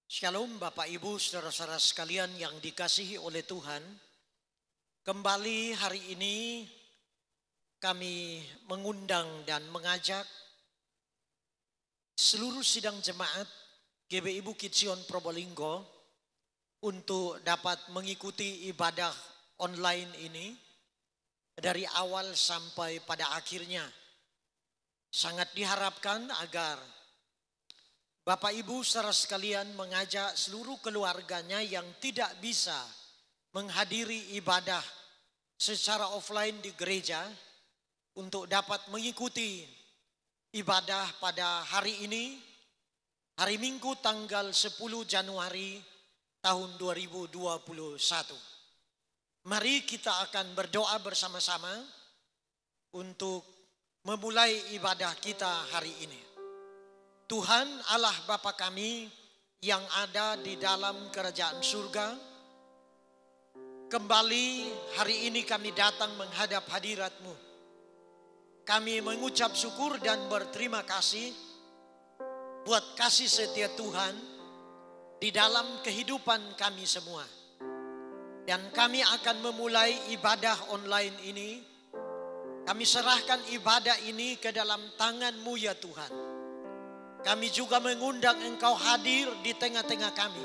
Shalom Bapak Ibu saudara-saudara sekalian yang dikasihi oleh Tuhan. Kembali hari ini kami mengundang dan mengajak seluruh sidang jemaat GBI Bukit Sion Probolinggo untuk dapat mengikuti ibadah online ini dari awal sampai pada akhirnya. Sangat diharapkan agar Bapak Ibu saudara sekalian mengajak seluruh keluarganya yang tidak bisa menghadiri ibadah secara offline di gereja untuk dapat mengikuti ibadah pada hari ini, hari Minggu tanggal 10 Januari tahun 2021. Mari kita akan berdoa bersama-sama untuk memulai ibadah kita hari ini. Tuhan Allah Bapa kami yang ada di dalam kerajaan surga, kembali hari ini kami datang menghadap hadirat-Mu. Kami mengucap syukur dan berterima kasih buat kasih setia Tuhan di dalam kehidupan kami semua. Dan kami akan memulai ibadah online ini. Kami serahkan ibadah ini ke dalam tangan-Mu ya Tuhan. Kami juga mengundang Engkau hadir di tengah-tengah kami,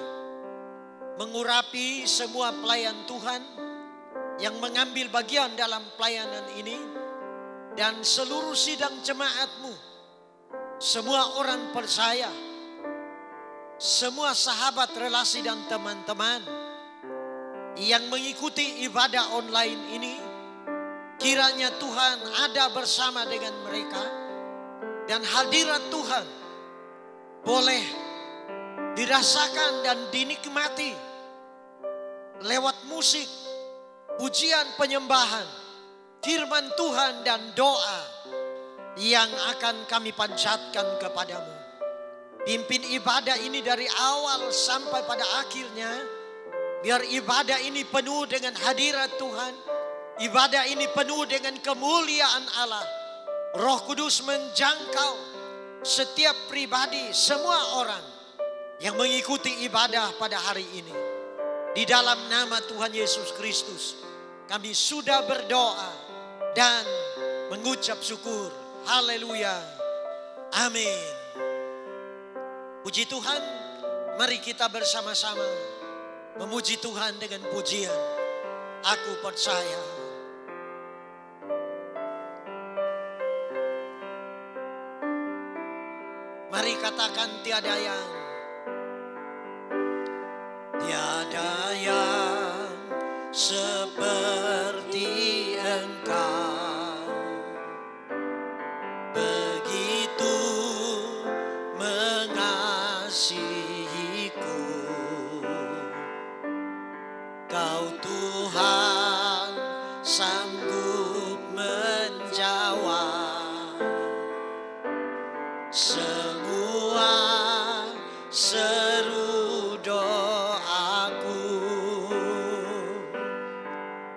mengurapi semua pelayan Tuhan yang mengambil bagian dalam pelayanan ini, dan seluruh sidang jemaat-Mu, semua orang percaya, semua sahabat relasi dan teman-teman yang mengikuti ibadah online ini. Kiranya Tuhan ada bersama dengan mereka, dan hadirat Tuhan boleh dirasakan dan dinikmati lewat musik, pujian penyembahan, firman Tuhan dan doa yang akan kami panjatkan kepadamu. Pimpin ibadah ini dari awal sampai pada akhirnya, biar ibadah ini penuh dengan hadirat Tuhan, ibadah ini penuh dengan kemuliaan Allah. Roh Kudus menjangkau setiap pribadi, semua orang yang mengikuti ibadah pada hari ini. Di dalam nama Tuhan Yesus Kristus kami sudah berdoa dan mengucap syukur. Haleluya. Amin. Puji Tuhan. Mari kita bersama-sama memuji Tuhan dengan pujian Aku Percaya. Mari katakan tiada yang seperti Engkau, begitu mengasihiku. Kau Tuhan sanggup menjawab semua seru doaku.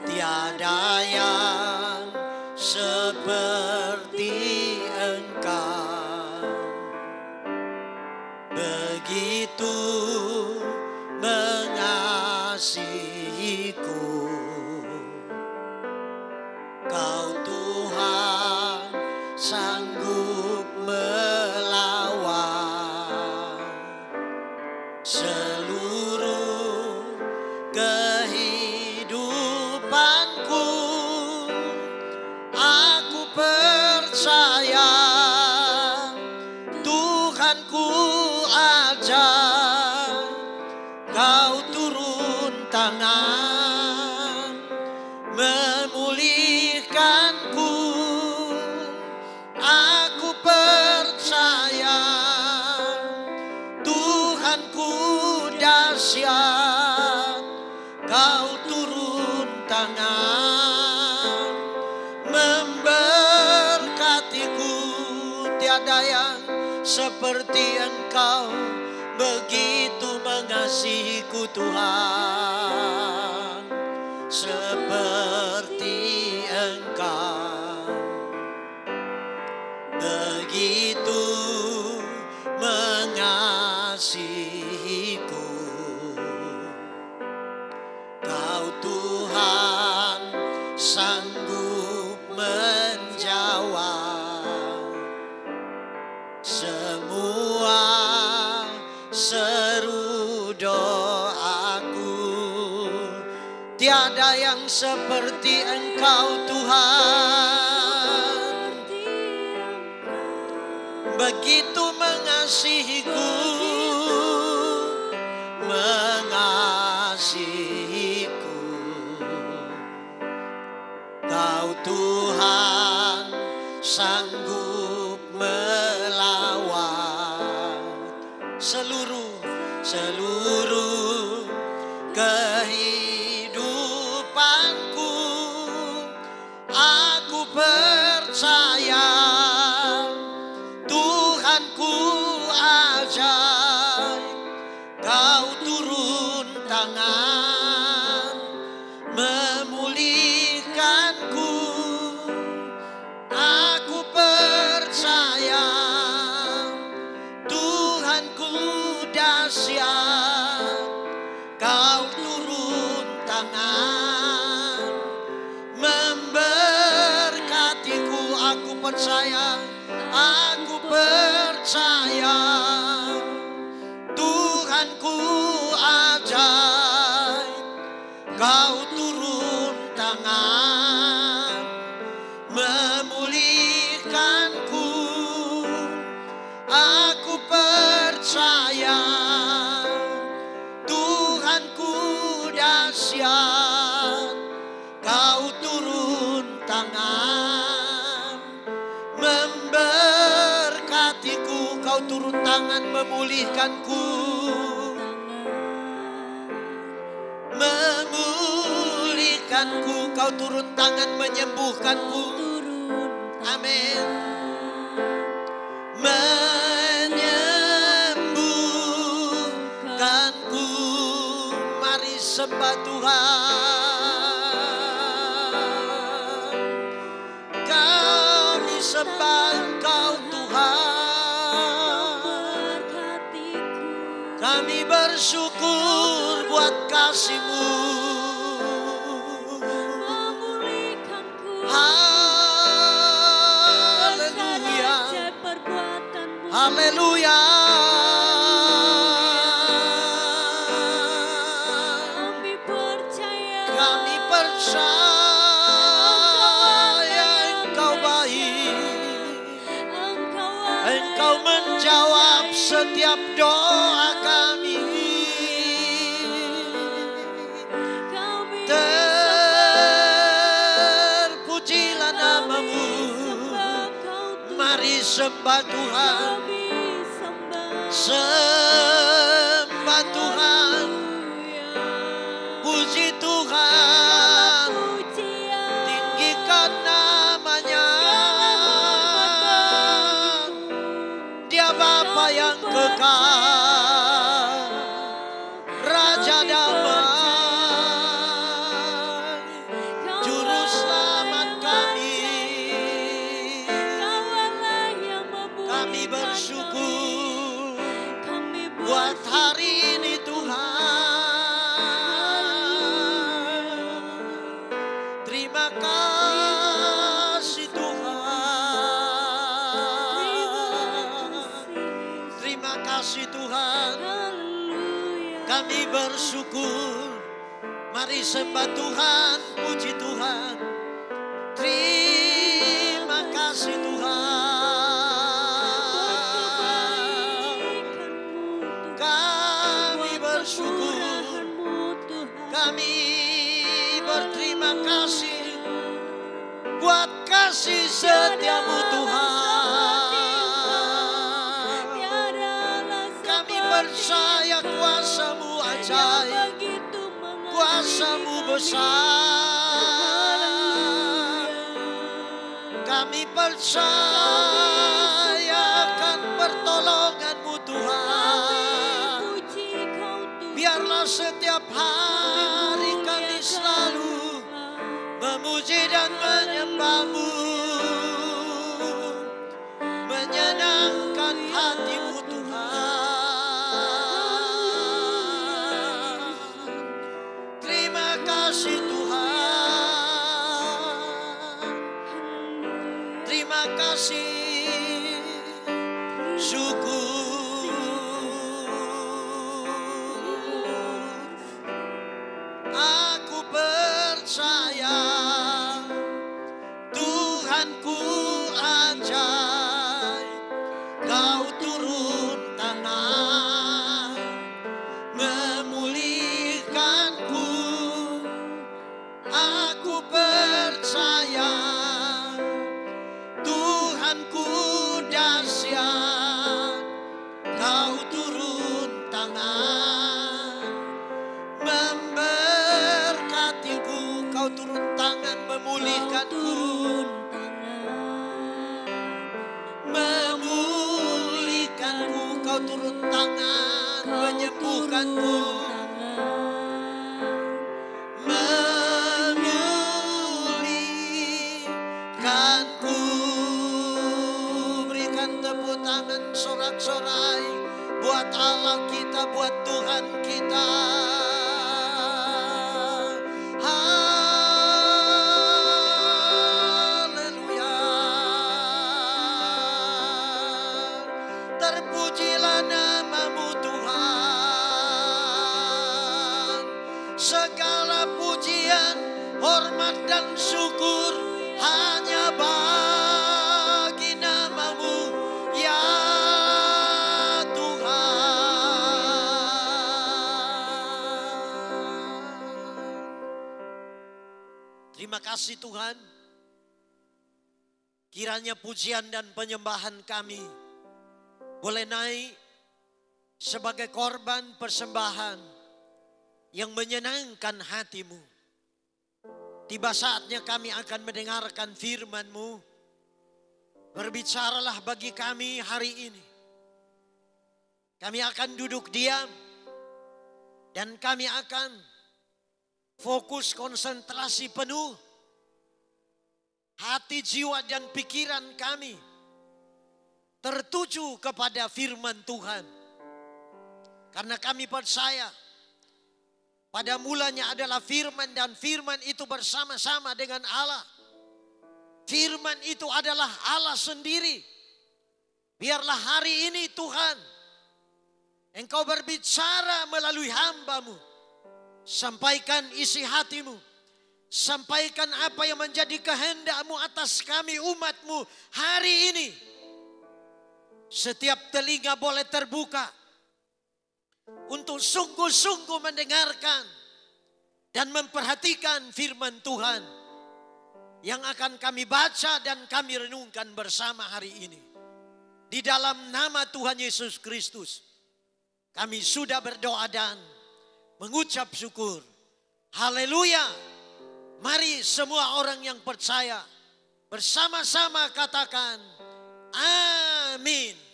Tiada yang seperti Engkau, begitu mengasihiku. Kau Tuhan sanggup melawan seluruh kehidupanku. Aku percaya Tuhanku ajar, Kau turun tangan memulihkanku. Aku percaya Tuhanku dahsyat, Kau turun tangan memberkatiku. Tiada yang seperti Engkau, begitu mengasihiku Tuhan. Seperti Engkau, begitu mengasihiku. seru doaku. Tiada yang seperti Engkau Tuhan, begitu mengasihiku, mengasihiku. Kau Tuhan sanggup melawat seluruh kehidupanku. Aku percaya Tuhanku ajaib. Kau turun tangan memulihkanku. Aku percaya Tuhanku dahsyat. Kau turun tangan memberkatiku. Aku percaya Tuhanku ajaib. Kau turun tangan memulihkanku. Aku percaya Tuhanku dahsyat. Kau turun tangan memberkatiku. Kau turun tangan memulihkanku. Kau turun tangan menyembuhkanku. Amin. Menyembuhkanku. Mari sembah Tuhan. Kami sembah Engkau Tuhan. Kami bersyukur buat kasih-Mu. Haleluya. Kami percaya Engkau baik. Engkau menjawab setiap doa kami. Terpujilah nama-Mu. Mari sembah Tuhan. Sembah Tuhan, puji Tuhan, tinggikan namanya. Dia Bapa yang kekal, Raja damai, Juru Selamat kami. Kami bersyukur buat hari ini Tuhan. Terima kasih Tuhan. Terima kasih Tuhan. Kami bersyukur. Mari sembah Tuhan, puji Tuhan. Terima kasih Tuhan. Kami berterima kasih buat kasih setia-Mu Tuhan. Kami percaya kuasa-Mu ajaib, kuasa-Mu besar. Kami percaya akan pertolongan-Mu Tuhan. Biarlah setiap hari kami selalu memuji dan menyembah-Mu, menyenangkan hati-Mu Tuhan. Terima kasih Tuhan. Terima kasih. Syukur. memulihkanku, memulihkanku. Berikan tepuk tangan sorak-sorai buat Allah kita, buat Tuhan kita. Haleluya. Terpujilah namamu Tuhan. Segala pujian, hormat dan syukur hanya bagi namamu ya Tuhan. Terima kasih Tuhan. Kiranya pujian dan penyembahan kami boleh naik sebagai korban persembahan yang menyenangkan hatimu. Tiba saatnya kami akan mendengarkan firman-Mu. Berbicaralah bagi kami hari ini. Kami akan duduk diam dan kami akan fokus konsentrasi penuh hati, jiwa dan pikiran kami tertuju kepada firman Tuhan. Karena kami percaya pada mulanya adalah firman dan firman itu bersama-sama dengan Allah. Firman itu adalah Allah sendiri. Biarlah hari ini Tuhan, Engkau berbicara melalui hamba-Mu. Sampaikan isi hati-Mu. Sampaikan apa yang menjadi kehendak-Mu atas kami umat-Mu hari ini. Setiap telinga boleh terbuka untuk sungguh-sungguh mendengarkan dan memperhatikan firman Tuhan yang akan kami baca dan kami renungkan bersama hari ini. Di dalam nama Tuhan Yesus Kristus, kami sudah berdoa dan mengucap syukur. Haleluya. Mari semua orang yang percaya bersama-sama katakan amin.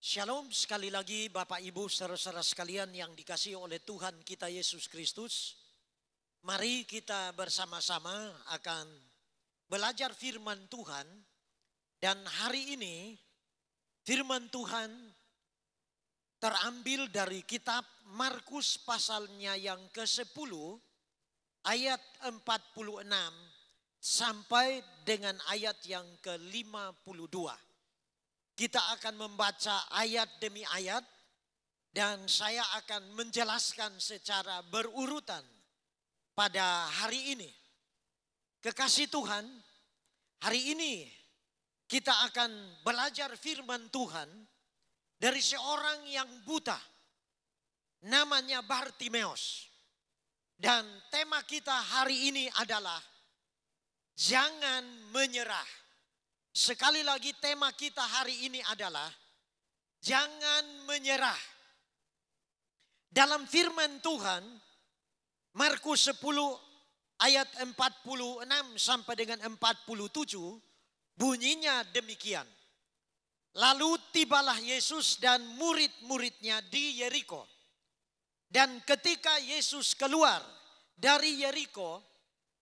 Shalom sekali lagi Bapak Ibu saudara-saudara sekalian yang dikasihi oleh Tuhan kita Yesus Kristus. Mari kita bersama-sama akan belajar firman Tuhan. Dan hari ini firman Tuhan terambil dari kitab Markus pasalnya yang ke-10 ayat 46 sampai dengan ayat yang ke-52. Kita akan membaca ayat demi ayat dan saya akan menjelaskan secara berurutan pada hari ini. Kekasih Tuhan, hari ini kita akan belajar firman Tuhan dari seorang yang buta. Namanya Bartimeus. Dan tema kita hari ini adalah jangan menyerah. Sekali lagi tema kita hari ini adalah jangan menyerah. Dalam firman Tuhan Markus 10 ayat 46 sampai dengan 47 bunyinya demikian. Lalu tibalah Yesus dan murid-muridnya di Yeriko. Dan ketika Yesus keluar dari Yeriko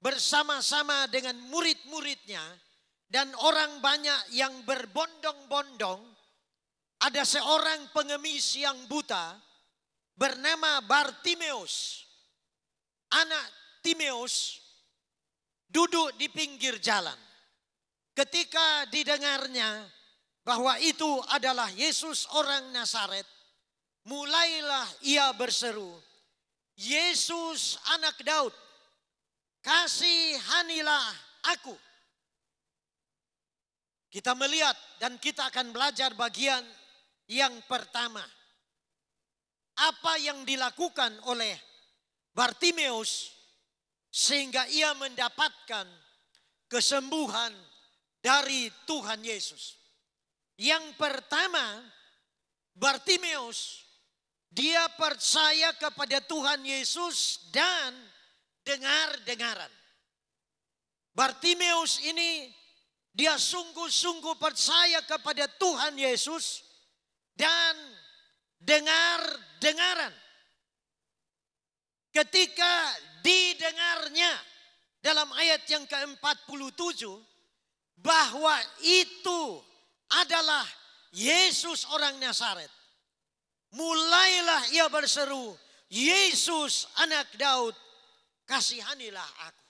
bersama-sama dengan murid-muridnya dan orang banyak yang berbondong-bondong, ada seorang pengemis yang buta bernama Bartimeus. Anak Timeus duduk di pinggir jalan. Ketika didengarnya bahwa itu adalah Yesus orang Nazaret, mulailah ia berseru, Yesus anak Daud, kasihanilah aku. Kita melihat dan kita akan belajar bagian yang pertama. Apa yang dilakukan oleh Bartimeus sehingga ia mendapatkan kesembuhan dari Tuhan Yesus. Yang pertama, Bartimeus dia percaya kepada Tuhan Yesus dan dengar-dengaran. Bartimeus ini dia sungguh-sungguh percaya kepada Tuhan Yesus dan dengar-dengaran. Ketika didengarnya dalam ayat yang ke-47 bahwa itu adalah Yesus orang Nazaret, mulailah ia berseru, Yesus anak Daud, kasihanilah aku.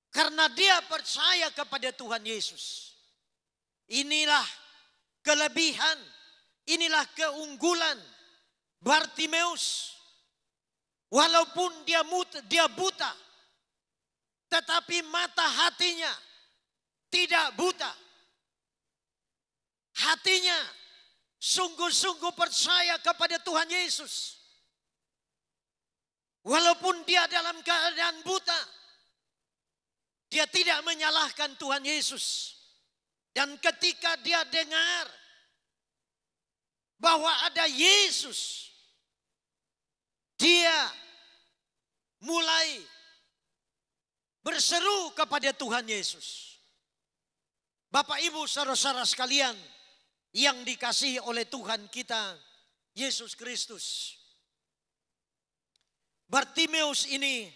Karena dia percaya kepada Tuhan Yesus. Inilah kelebihan, inilah keunggulan Bartimeus. Walaupun dia buta, tetapi mata hatinya tidak buta. Hatinya sungguh-sungguh percaya kepada Tuhan Yesus. Walaupun dia dalam keadaan buta, dia tidak menyalahkan Tuhan Yesus. Dan ketika dia dengar bahwa ada Yesus, dia mulai berseru kepada Tuhan Yesus. Bapak Ibu saudara-saudara sekalian yang dikasihi oleh Tuhan kita Yesus Kristus. Bartimeus ini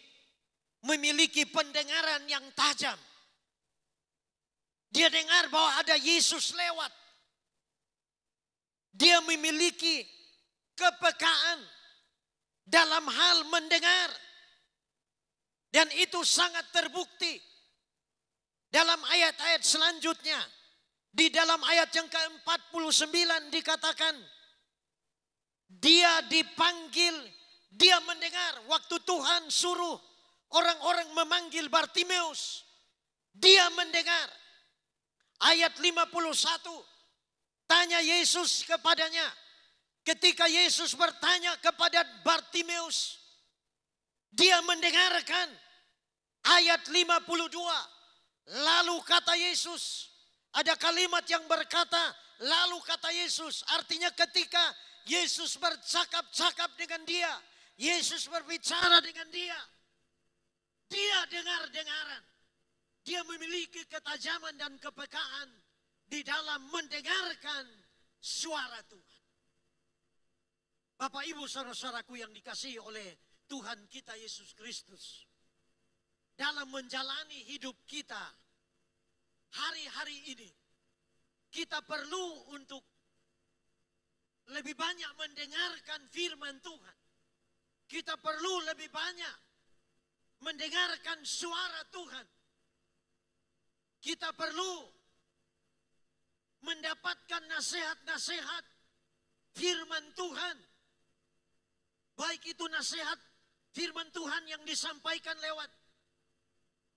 memiliki pendengaran yang tajam. Dia dengar bahwa ada Yesus lewat. Dia memiliki kepekaan dalam hal mendengar. Dan itu sangat terbukti dalam ayat-ayat selanjutnya. Di dalam ayat yang ke-49 dikatakan, dia dipanggil, dia mendengar waktu Tuhan suruh orang-orang memanggil Bartimeus. Dia mendengar. Ayat 51, tanya Yesus kepadanya. Ketika Yesus bertanya kepada Bartimeus, dia mendengarkan. Ayat 52, lalu kata Yesus, ada kalimat yang berkata, lalu kata Yesus. Artinya ketika Yesus bercakap-cakap dengan dia, Yesus berbicara dengan dia, dia dengar-dengaran. Dia memiliki ketajaman dan kepekaan di dalam mendengarkan suara Tuhan. Bapak Ibu saudara-saudaraku yang dikasihi oleh Tuhan kita Yesus Kristus. Dalam menjalani hidup kita hari-hari ini, kita perlu untuk lebih banyak mendengarkan firman Tuhan. Kita perlu lebih banyak mendengarkan suara Tuhan. Kita perlu mendapatkan nasihat-nasihat firman Tuhan. Baik itu nasihat firman Tuhan yang disampaikan lewat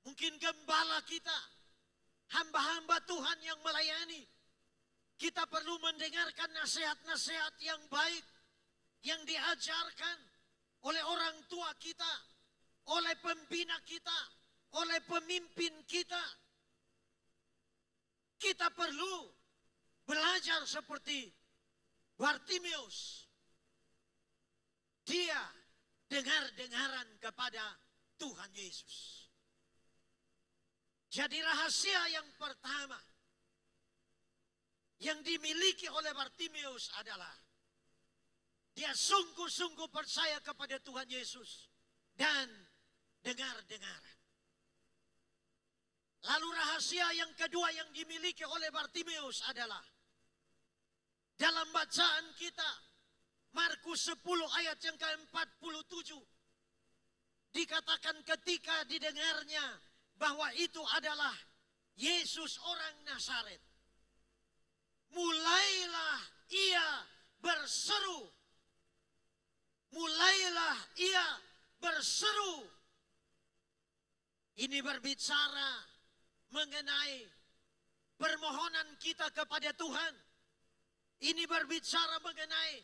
mungkin gembala kita, hamba-hamba Tuhan yang melayani. Kita perlu mendengarkan nasihat-nasihat yang baik yang diajarkan oleh orang tua kita, oleh pembina kita, oleh pemimpin kita. Kita perlu belajar seperti Bartimeus. Dia dengar-dengaran kepada Tuhan Yesus. Jadi rahasia yang pertama yang dimiliki oleh Bartimeus adalah dia sungguh-sungguh percaya kepada Tuhan Yesus dan dengar-dengaran. Lalu rahasia yang kedua yang dimiliki oleh Bartimeus adalah dalam bacaan kita Markus 10 ayat yang ke-47 dikatakan ketika didengarnya bahwa itu adalah Yesus orang Nazaret, mulailah ia berseru. Mulailah ia berseru. Ini berbicara mengenai permohonan kita kepada Tuhan. Ini berbicara mengenai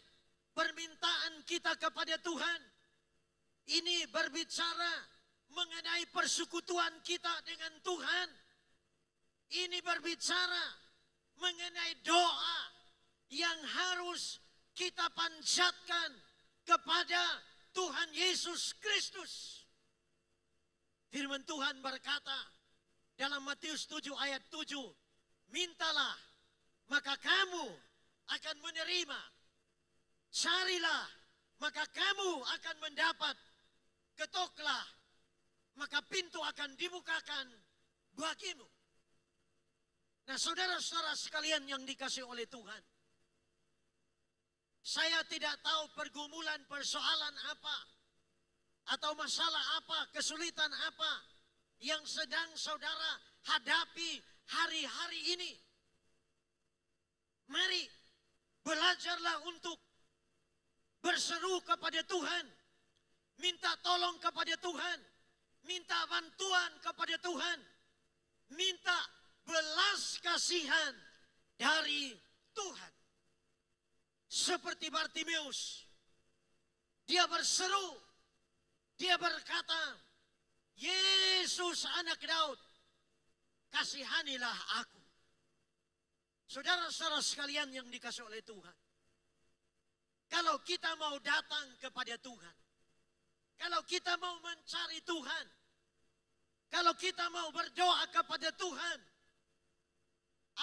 permintaan kita kepada Tuhan. Ini berbicara mengenai persekutuan kita dengan Tuhan. Ini berbicara mengenai doa yang harus kita panjatkan kepada Tuhan Yesus Kristus. Firman Tuhan berkata dalam Matius 7 ayat 7, mintalah maka kamu akan menerima. Carilah, maka kamu akan mendapat. Ketoklah, maka pintu akan dibukakan bagimu. Nah, saudara-saudara sekalian yang dikasihi oleh Tuhan, saya tidak tahu pergumulan, persoalan apa, atau masalah apa, kesulitan apa yang sedang saudara hadapi hari-hari ini. Mari belajarlah untuk berseru kepada Tuhan, minta tolong kepada Tuhan, minta bantuan kepada Tuhan, minta belas kasihan dari Tuhan. Seperti Bartimeus, dia berseru, dia berkata, Yesus anak Daud, kasihanilah aku. Saudara-saudara sekalian yang dikasihi oleh Tuhan, kalau kita mau datang kepada Tuhan, kalau kita mau mencari Tuhan, kalau kita mau berdoa kepada Tuhan,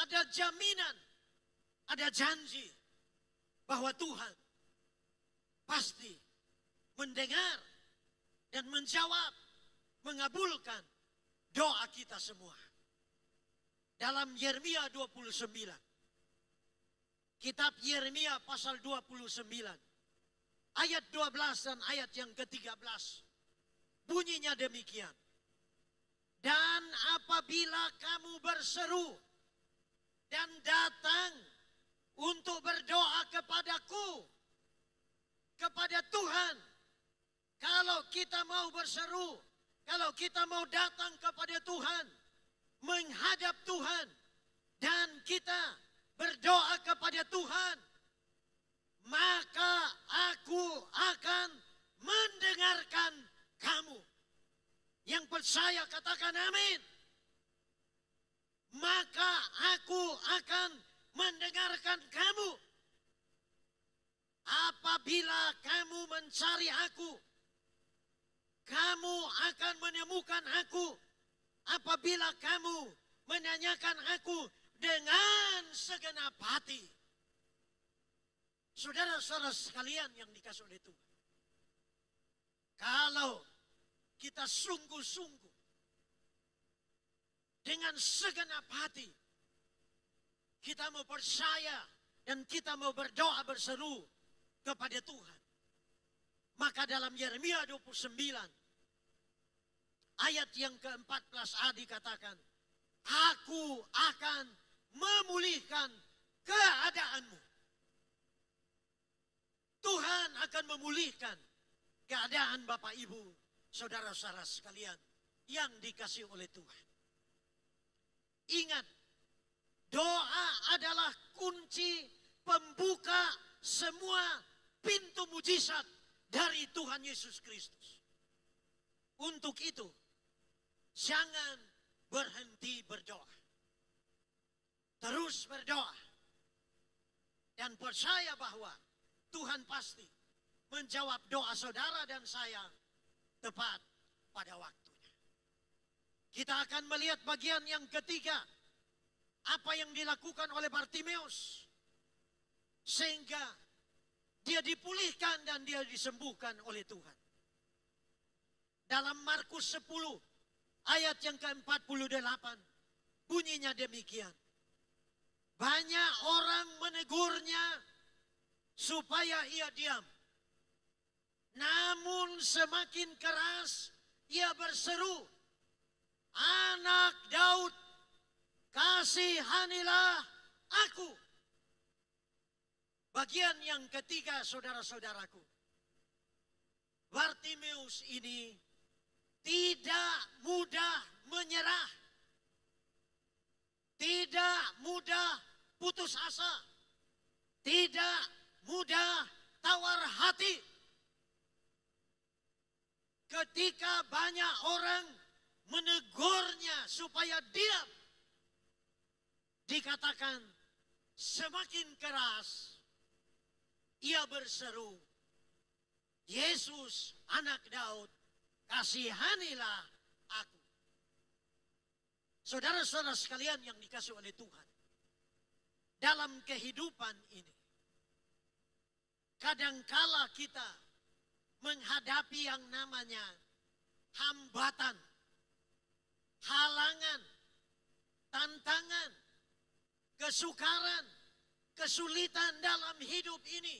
ada jaminan, ada janji bahwa Tuhan pasti mendengar dan menjawab, mengabulkan doa kita semua. Dalam Yeremia 29, kitab Yeremia pasal 29, ayat 12 dan ayat yang ke-13, bunyinya demikian. Dan apabila kamu berseru dan datang untuk berdoa kepadaku, kepada Tuhan, kalau kita mau berseru, kalau kita mau datang kepada Tuhan, menghadap Tuhan, dan kita berdoa kepada Tuhan, maka aku akan mendengarkan kamu. Yang percaya katakan amin. Maka aku akan mendengarkan kamu. Apabila kamu mencari aku, kamu akan menemukan aku. Apabila kamu menanyakan aku dengan segenap hati. Saudara-saudara sekalian yang dikasihi oleh Tuhan, kalau kita sungguh-sungguh dengan segenap hati, kita mau percaya dan kita mau berdoa berseru kepada Tuhan, maka dalam Yeremia 29 ayat yang ke-14a dikatakan, aku akan memulihkan keadaanmu. Tuhan akan memulihkan keadaan Bapak Ibu, saudara-saudara sekalian yang dikasihi oleh Tuhan. Ingat, doa adalah kunci pembuka semua pintu mujizat dari Tuhan Yesus Kristus. Untuk itu, jangan berhenti berdoa. Terus berdoa. Dan percaya bahwa Tuhan pasti menjawab doa saudara dan saya tepat pada waktunya. Kita akan melihat bagian yang ketiga. Apa yang dilakukan oleh Bartimeus. Sehingga dia dipulihkan dan dia disembuhkan oleh Tuhan. Dalam Markus 10 ayat yang ke-48 bunyinya demikian. Banyak orang menegurnya supaya ia diam. Namun semakin keras ia berseru, Anak Daud, kasihanilah aku. Bagian yang ketiga, saudara-saudaraku, Bartimeus ini tidak mudah menyerah, tidak mudah putus asa, tidak mudah tawar hati. Ketika banyak orang menegurnya supaya diam, dikatakan semakin keras ia berseru, Yesus anak Daud, kasihanilah aku. Saudara-saudara sekalian yang dikasihi oleh Tuhan, dalam kehidupan ini kadangkala kita menghadapi yang namanya hambatan, halangan, tantangan, kesukaran, kesulitan dalam hidup ini.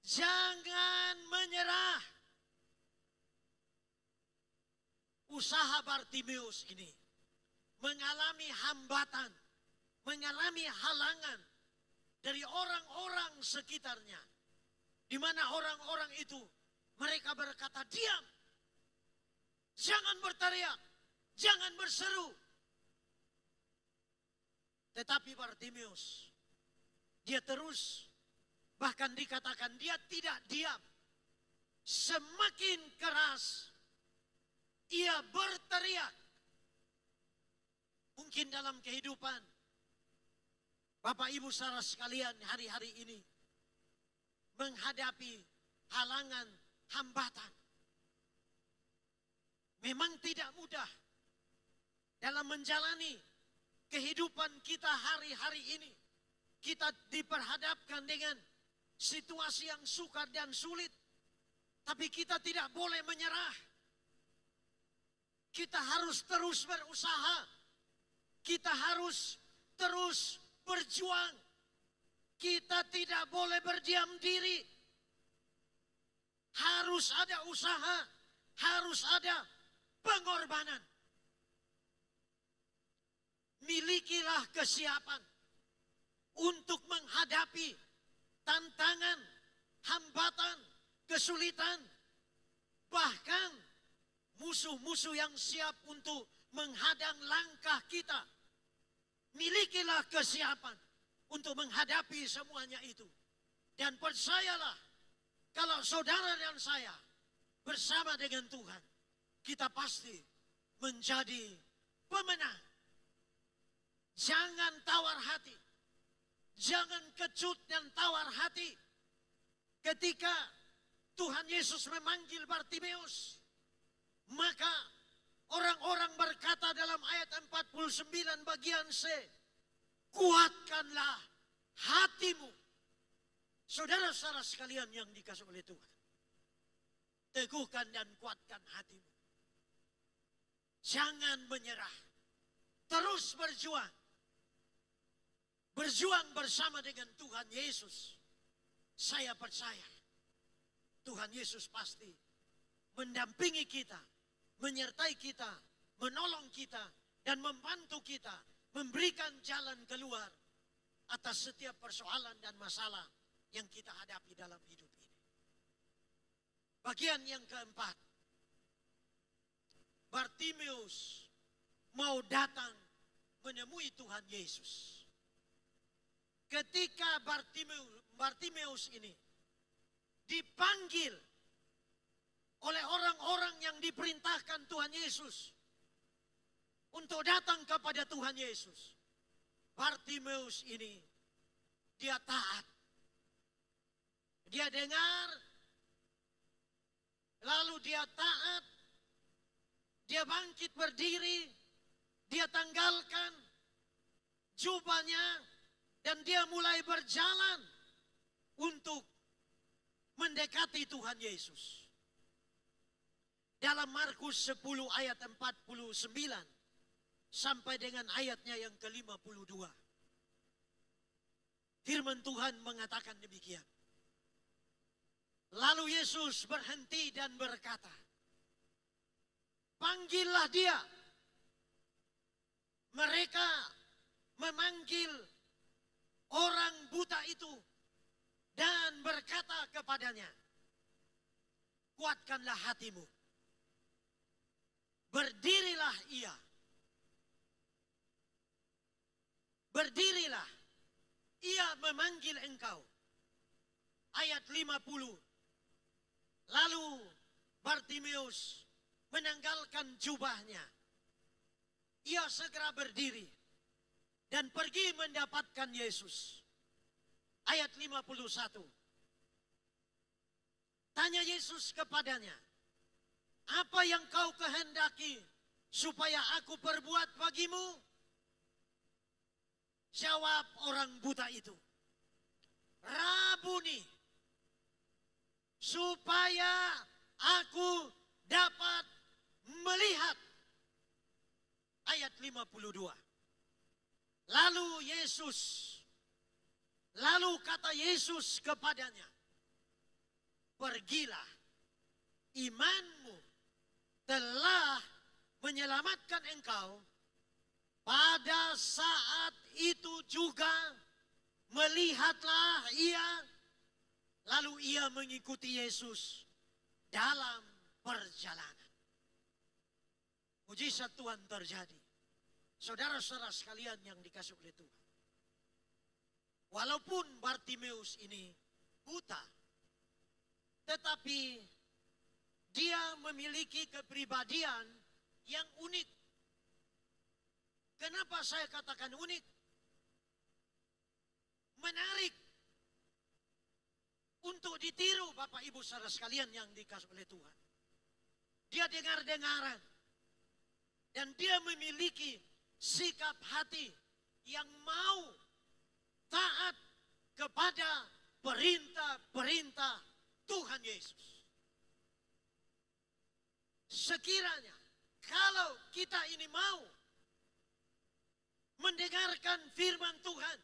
Jangan menyerah. Usaha Bartimeus ini mengalami hambatan, mengalami halangan dari orang-orang sekitarnya, di mana orang-orang itu mereka berkata, diam, jangan berteriak, jangan berseru. Tetapi Bartimeus, dia terus, bahkan dikatakan dia tidak diam. Semakin keras ia berteriak. Mungkin dalam kehidupan Bapak Ibu saudara sekalian hari-hari ini menghadapi halangan, hambatan. Memang tidak mudah dalam menjalani kehidupan kita hari-hari ini. Kita diperhadapkan dengan situasi yang sukar dan sulit. Tapi kita tidak boleh menyerah. Kita harus terus berusaha. Kita harus terus berjuang. Kita tidak boleh berdiam diri. Harus ada usaha. Harus ada pengorbanan. Milikilah kesiapan untuk menghadapi tantangan, hambatan, kesulitan, bahkan musuh-musuh yang siap untuk menghadang langkah kita. Milikilah kesiapan untuk menghadapi semuanya itu. Dan percayalah, kalau saudara dan saya bersama dengan Tuhan, kita pasti menjadi pemenang. Jangan tawar hati. Jangan kecut dan tawar hati. Ketika Tuhan Yesus memanggil Bartimeus, maka orang-orang berkata dalam ayat 49 bagian C, kuatkanlah hatimu. Saudara-saudara sekalian yang dikasihi oleh Tuhan, teguhkan dan kuatkan hatimu. Jangan menyerah. Terus berjuang. Berjuang bersama dengan Tuhan Yesus. Saya percaya Tuhan Yesus pasti mendampingi kita, menyertai kita, menolong kita, dan membantu kita, memberikan jalan keluar atas setiap persoalan dan masalah yang kita hadapi dalam hidup ini. Bagian yang keempat, Bartimeus mau datang menemui Tuhan Yesus. Ketika Bartimeus ini dipanggil oleh orang-orang yang diperintahkan Tuhan Yesus untuk datang kepada Tuhan Yesus, Bartimeus ini dia taat. Dia dengar, lalu dia taat, dia bangkit berdiri, dia tanggalkan jubahnya, dan dia mulai berjalan untuk mendekati Tuhan Yesus. Dalam Markus 10 ayat 49 sampai dengan ayatnya yang ke-52. Firman Tuhan mengatakan demikian. Lalu Yesus berhenti dan berkata, panggillah dia. Mereka memanggil orang buta itu dan berkata kepadanya, kuatkanlah hatimu. Berdirilah ia. Berdirilah. Ia memanggil engkau. Ayat 50. Lalu Bartimeus menanggalkan jubahnya. Ia segera berdiri dan pergi mendapatkan Yesus. Ayat 51. Tanya Yesus kepadanya, apa yang kau kehendaki supaya aku perbuat bagimu? Jawab orang buta itu, Rabu, ampuni, supaya aku dapat melihat. Ayat 52. Lalu kata Yesus kepadanya, pergilah, imanmu telah menyelamatkan engkau. Pada saat itu juga melihatlah ia, lalu ia mengikuti Yesus dalam perjalanan. Mujizat Tuhan terjadi. Saudara-saudara sekalian yang dikasihi oleh Tuhan. Walaupun Bartimeus ini buta, tetapi dia memiliki kepribadian yang unik. Kenapa saya katakan unik? Menarik untuk ditiru Bapak Ibu saudara sekalian yang dikasihi oleh Tuhan. Dia dengar-dengaran dan dia memiliki sikap hati yang mau taat kepada perintah-perintah Tuhan Yesus. Sekiranya kalau kita ini mau mendengarkan firman Tuhan,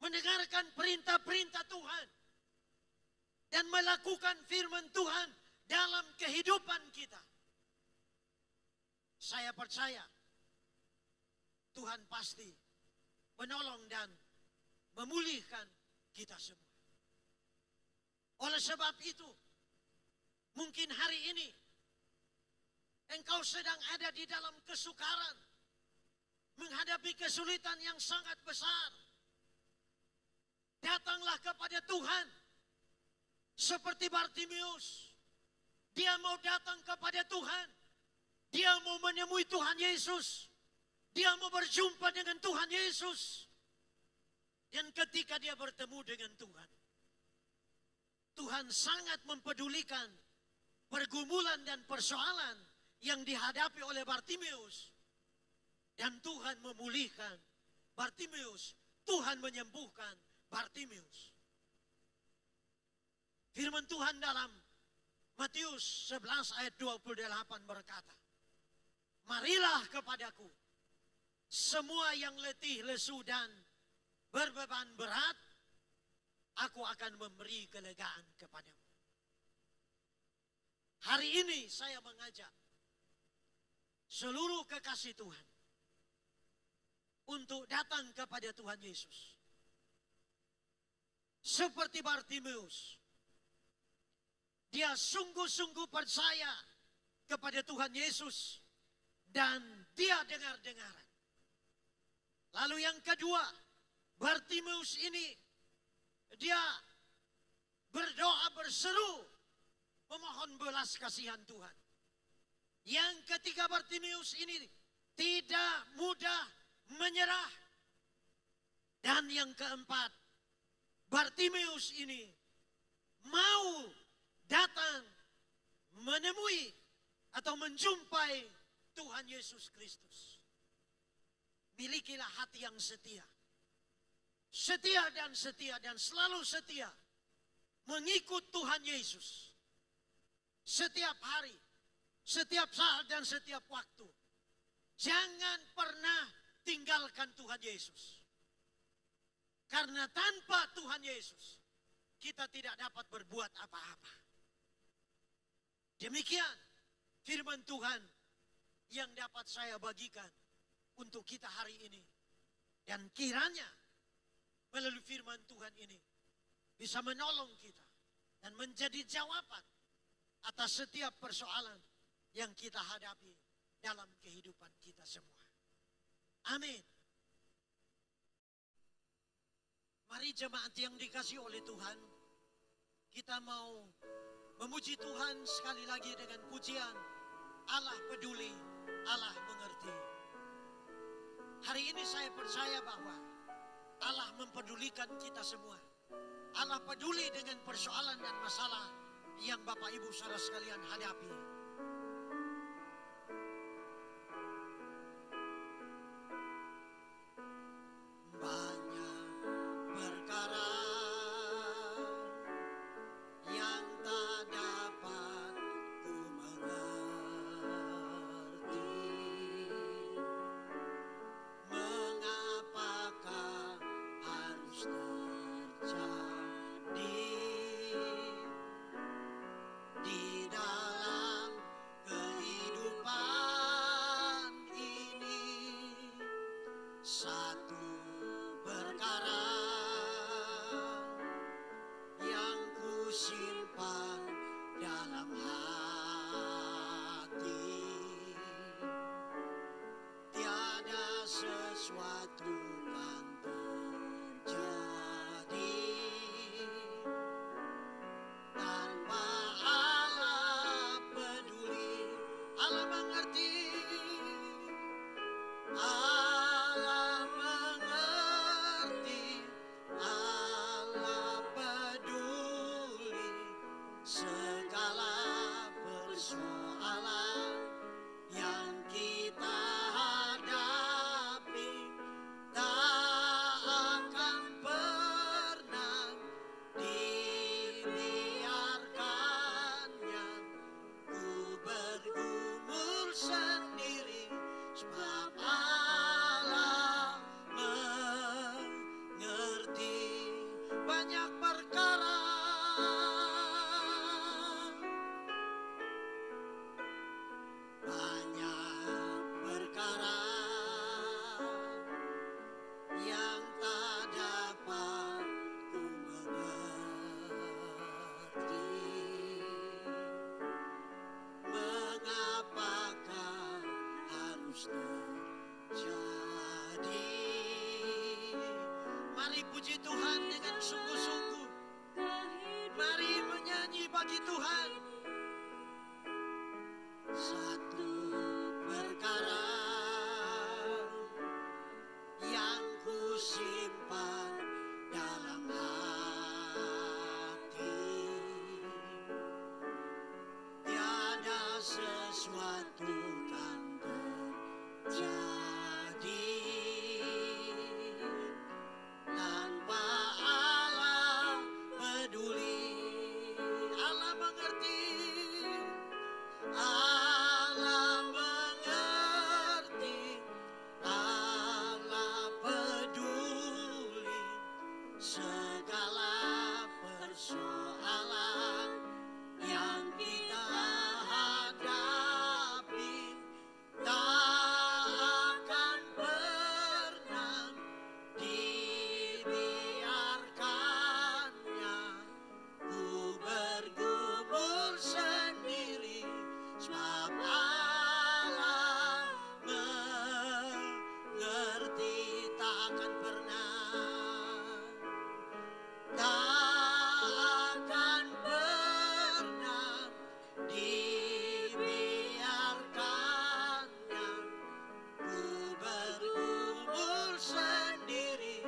mendengarkan perintah-perintah Tuhan, dan melakukan firman Tuhan dalam kehidupan kita, saya percaya Tuhan pasti menolong dan memulihkan kita semua. Oleh sebab itu, mungkin hari ini engkau sedang ada di dalam kesukaran, menghadapi kesulitan yang sangat besar. Datanglah kepada Tuhan seperti Bartimeus. Dia mau datang kepada Tuhan. Dia mau menemui Tuhan Yesus. Dia mau berjumpa dengan Tuhan Yesus. Dan ketika dia bertemu dengan Tuhan, Tuhan sangat mempedulikan pergumulan dan persoalan yang dihadapi oleh Bartimeus. Dan Tuhan memulihkan Bartimeus. Tuhan menyembuhkan Bartimeus. Firman Tuhan dalam Matius 11 ayat 28 berkata, marilah kepadaku semua yang letih, lesu dan berbeban berat, aku akan memberi kelegaan kepadamu. Hari ini saya mengajak seluruh kekasih Tuhan untuk datang kepada Tuhan Yesus. Seperti Bartimeus, dia sungguh-sungguh percaya kepada Tuhan Yesus dan dia dengar-dengaran. Lalu yang kedua, Bartimeus ini dia berdoa berseru memohon belas kasihan Tuhan. Yang ketiga, Bartimeus ini tidak mudah menyerah. Dan yang keempat, Bartimeus ini mau datang menemui atau menjumpai Tuhan Yesus Kristus. Milikilah hati yang setia. Setia dan selalu setia mengikut Tuhan Yesus. Setiap hari, setiap saat dan setiap waktu. Jangan pernah tinggalkan Tuhan Yesus. Karena tanpa Tuhan Yesus, kita tidak dapat berbuat apa-apa. Demikian firman Tuhan yang dapat saya bagikan untuk kita hari ini. Dan kiranya melalui firman Tuhan ini bisa menolong kita dan menjadi jawaban atas setiap persoalan yang kita hadapi dalam kehidupan kita semua. Amin. Mari jemaat yang dikasihi oleh Tuhan, kita mau memuji Tuhan sekali lagi dengan pujian Allah peduli, Allah mengerti. Hari ini saya percaya bahwa Allah mempedulikan kita semua. Allah peduli dengan persoalan dan masalah yang Bapak Ibu saudara sekalian hadapi. Banyak perkara terjadi di dalam kehidupan ini. Satu perkara yang ku simpan dalam hati, tiada sesuatu kan terjadi tanpa Allah peduli. Allah mengerti, Allah mengerti, Allah peduli segala persoalan yang kita hadapi. Tak akan pernah dibiarkannya ku bergumul sendiri, sebab Allah mengerti banyak perkara. Banyak perkara yang tak dapat ku mengerti. Mengapakah harus terjadi? Mari puji Tuhan dengan sungguh-sungguh. Mari menyanyi bagi Tuhan. Satu perkara yang ku simpan dalam hati, tiada sesuatu kan terjadi tanpa Allah peduli. Allah mengerti, Allah mengerti, Allah peduli segala persoalan yang kita hadapi. Tak akan pernah dibiarkannya ku bergumul sendiri, sebab Allah mengerti. Tak akan pernah, tak akan pernah dibiarkannya ku bergumul sendiri,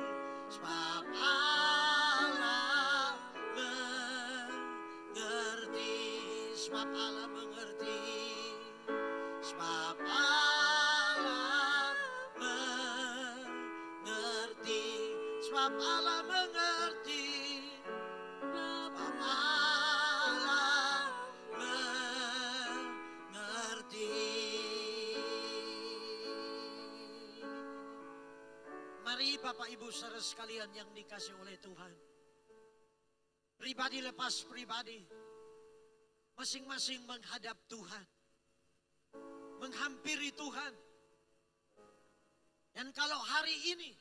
sebab Allah mengerti. Sebab Allah mengerti, sebab Allah mengerti, sebab Allah mengerti, sebab Allah mengerti. Mari Bapak Ibu saudara sekalian yang dikasihi oleh Tuhan, pribadi lepas pribadi, masing-masing menghadap Tuhan, menghampiri Tuhan. Dan kalau hari ini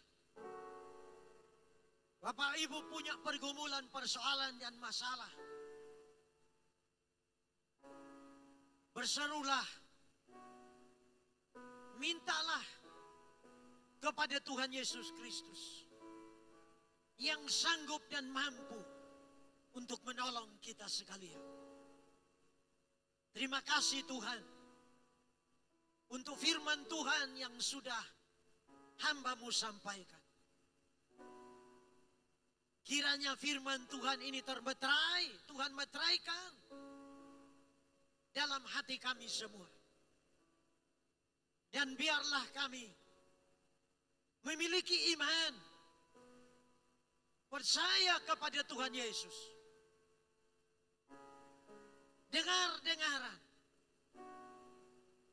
Bapak Ibu punya pergumulan, persoalan dan masalah, berserulah, mintalah kepada Tuhan Yesus Kristus yang sanggup dan mampu untuk menolong kita sekalian. Terima kasih Tuhan untuk firman Tuhan yang sudah hamba-Mu sampaikan. Kiranya firman Tuhan ini termeterai, Tuhan meteraikan dalam hati kami semua. Dan biarlah kami memiliki iman, percaya kepada Tuhan Yesus. Dengar-dengaran,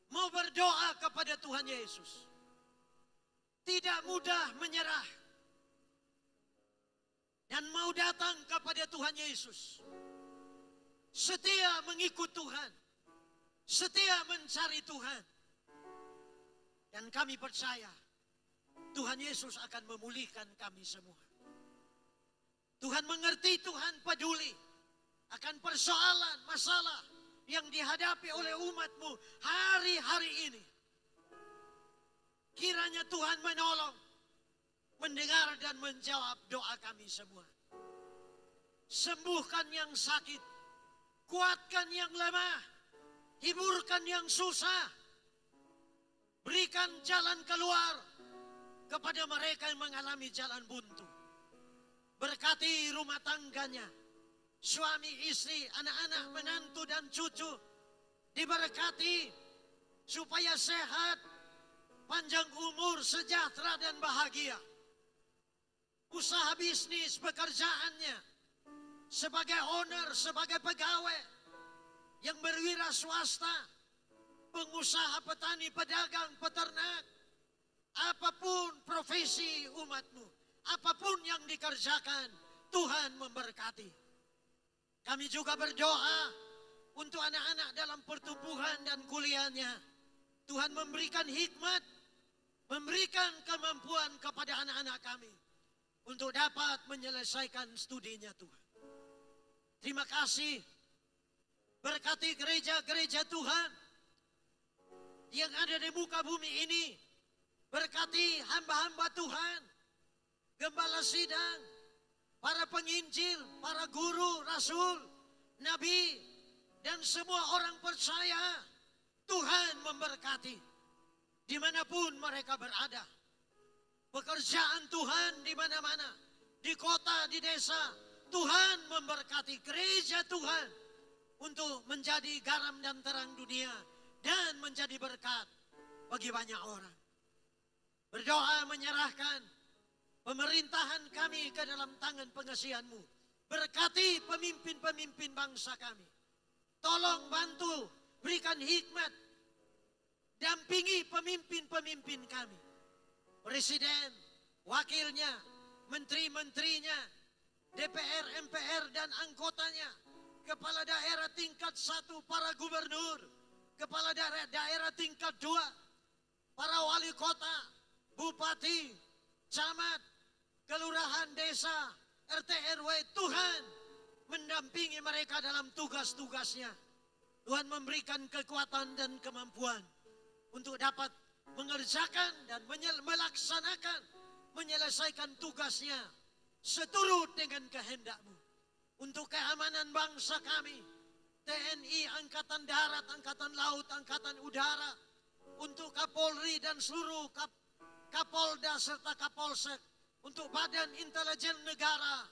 mau berdoa kepada Tuhan Yesus. Tidak mudah menyerah. Dan dan mau datang kepada Tuhan Yesus, setia mengikut Tuhan, setia mencari Tuhan. Dan kami percaya Tuhan Yesus akan memulihkan kami semua. Tuhan mengerti, Tuhan peduli akan persoalan, masalah yang dihadapi oleh umat-Mu hari-hari ini. Kiranya Tuhan menolong, mendengar dan menjawab doa kami semua. Sembuhkan yang sakit, kuatkan yang lemah, hiburkan yang susah. Berikan jalan keluar kepada mereka yang mengalami jalan buntu. Berkati rumah tangganya, suami, istri, anak-anak, menantu dan cucu. Diberkati supaya sehat, panjang umur, sejahtera dan bahagia. Usaha bisnis, pekerjaannya, sebagai owner, sebagai pegawai yang berwira swasta, pengusaha, petani, pedagang, peternak, apapun profesi umat-Mu, apapun yang dikerjakan, Tuhan memberkati. Kami juga berdoa untuk anak-anak dalam pertumbuhan dan kuliahnya. Tuhan memberikan hikmat, memberikan kemampuan kepada anak-anak kami untuk dapat menyelesaikan studinya Tuhan. Terima kasih. Berkati gereja-gereja Tuhan yang ada di muka bumi ini. Berkati hamba-hamba Tuhan, gembala sidang, para penginjil, para guru, rasul, nabi, dan semua orang percaya. Tuhan memberkati dimanapun mereka berada. Pekerjaan Tuhan di mana-mana, di kota, di desa, Tuhan memberkati gereja Tuhan untuk menjadi garam dan terang dunia dan menjadi berkat bagi banyak orang. Berdoa menyerahkan pemerintahan kami ke dalam tangan pengasihan-Mu. Berkati pemimpin-pemimpin bangsa kami. Tolong bantu, berikan hikmat, dampingi pemimpin-pemimpin kami. Presiden, wakilnya, menteri-menterinya, DPR, MPR dan anggotanya, kepala daerah tingkat 1, para gubernur, kepala daerah tingkat 2, para wali kota, bupati, camat, kelurahan, desa, RT RW. Tuhan mendampingi mereka dalam tugas-tugasnya. Tuhan memberikan kekuatan dan kemampuan untuk dapat mengerjakan dan melaksanakan, menyelesaikan tugasnya seturut dengan kehendak-Mu. Untuk keamanan bangsa kami, TNI, Angkatan Darat, Angkatan Laut, Angkatan Udara, untuk Kapolri dan seluruh Kapolda serta Kapolsek, untuk Badan Intelijen Negara.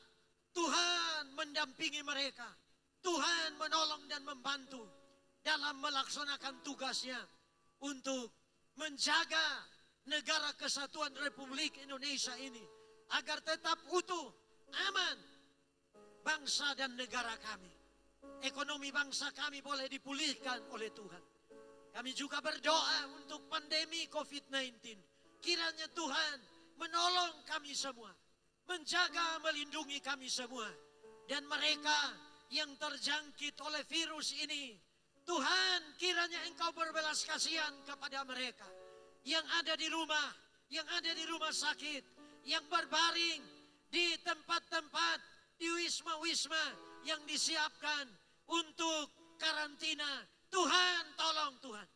Tuhan mendampingi mereka. Tuhan menolong dan membantu dalam melaksanakan tugasnya untuk menjaga negara kesatuan Republik Indonesia ini agar tetap utuh, aman, bangsa dan negara kami. Ekonomi bangsa kami boleh dipulihkan oleh Tuhan. Kami juga berdoa untuk pandemi COVID-19. Kiranya Tuhan menolong kami semua, menjaga, melindungi kami semua. Dan mereka yang terjangkit oleh virus ini, Tuhan, kiranya Engkau berbelas kasihan kepada mereka yang ada di rumah, yang ada di rumah sakit, yang berbaring di tempat-tempat, di wisma-wisma yang disiapkan untuk karantina. Tuhan, tolong Tuhan.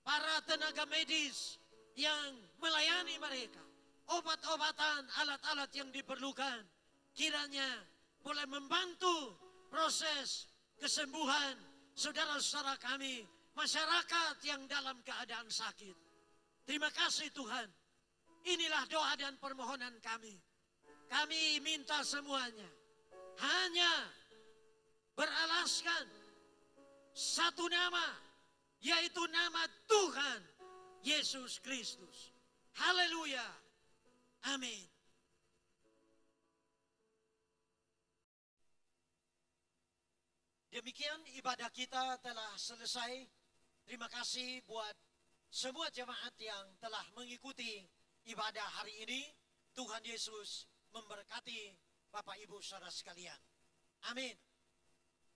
Para tenaga medis yang melayani mereka, obat-obatan, alat-alat yang diperlukan, kiranya boleh membantu proses kesembuhan saudara-saudara kami, masyarakat yang dalam keadaan sakit. Terima kasih Tuhan. Inilah doa dan permohonan kami. Kami minta semuanya hanya beralaskan satu nama, yaitu nama Tuhan Yesus Kristus. Haleluya. Amin. Demikian ibadah kita telah selesai. Terima kasih buat semua jemaat yang telah mengikuti ibadah hari ini. Tuhan Yesus memberkati Bapak Ibu Saudara sekalian. Amin.